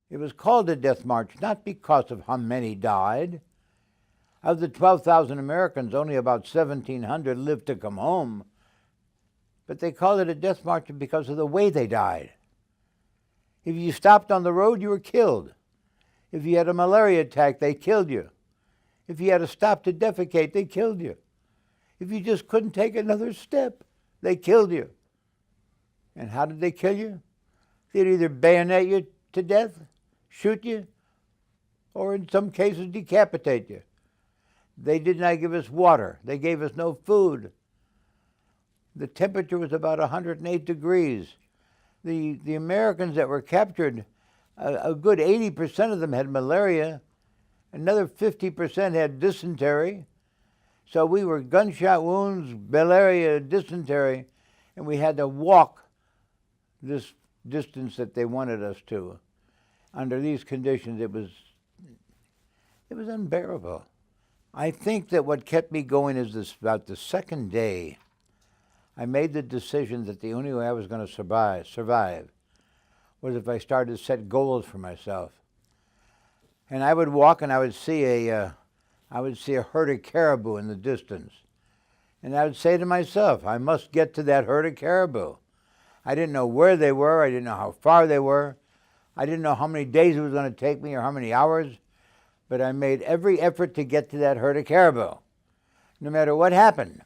It was called a death march not because of how many died. Of the 12,000 Americans, only about 1,700 lived to come home. But they called it a death march because of the way they died. If you stopped on the road, you were killed. If you had a malaria attack, they killed you. If you had to stop to defecate, they killed you. If you just couldn't take another step, they killed you. And how did they kill you? They'd either bayonet you to death, shoot you, or in some cases decapitate you. They did not give us water. They gave us no food. The temperature was about 108 degrees. The Americans that were captured, a good 80% of them had malaria. Another 50% had dysentery. So we were gunshot wounds, malaria, dysentery, and we had to walk this distance that they wanted us to. Under these conditions, it was unbearable. I think that what kept me going is this: about the second day, I made the decision that the only way I was going to survive was if I started to set goals for myself. And I would walk and I would see a herd of caribou in the distance. And I would say to myself, I must get to that herd of caribou. I didn't know where they were. I didn't know how far they were. I didn't know how many days it was going to take me or how many hours. But I made every effort to get to that herd of caribou, no matter what happened.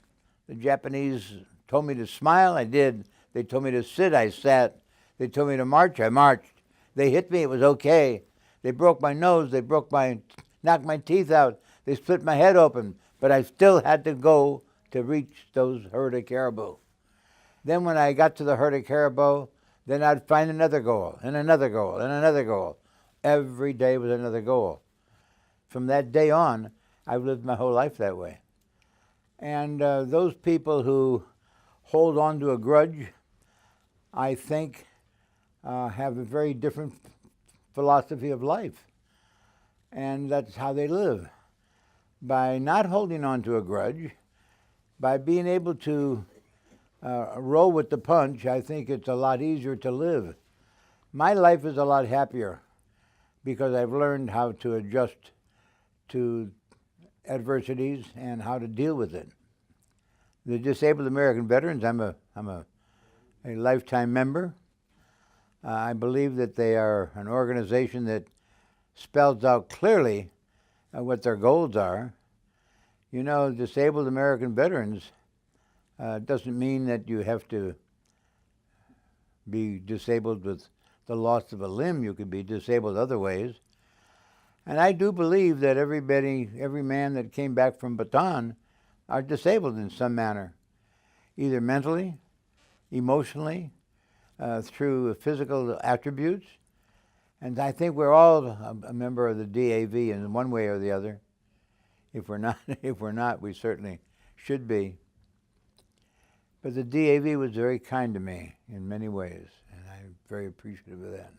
The Japanese told me to smile, I did. They told me to sit, I sat. They told me to march, I marched. They hit me, it was okay. They broke my nose, knocked my teeth out. They split my head open, but I still had to go to reach those herd of caribou. Then when I got to the herd of caribou, then I'd find another goal, and another goal, and another goal. Every day was another goal. From that day on, I've lived my whole life that way. And those people who hold on to a grudge, I think, have a very different philosophy of life. And that's how they live. By not holding on to a grudge, by being able to roll with the punch, I think it's a lot easier to live. My life is a lot happier because I've learned how to adjust to adversities and how to deal with it. The Disabled American Veterans, I'm a lifetime member. I believe that they are an organization that spells out clearly what their goals are. You know, Disabled American Veterans doesn't mean that you have to be disabled with the loss of a limb. You could be disabled other ways. And I do believe that every man that came back from Bataan are disabled in some manner, either mentally, emotionally, through physical attributes. And I think we're all a member of the DAV in one way or the other. If we're not, we certainly should be. But the DAV was very kind to me in many ways, and I'm very appreciative of that.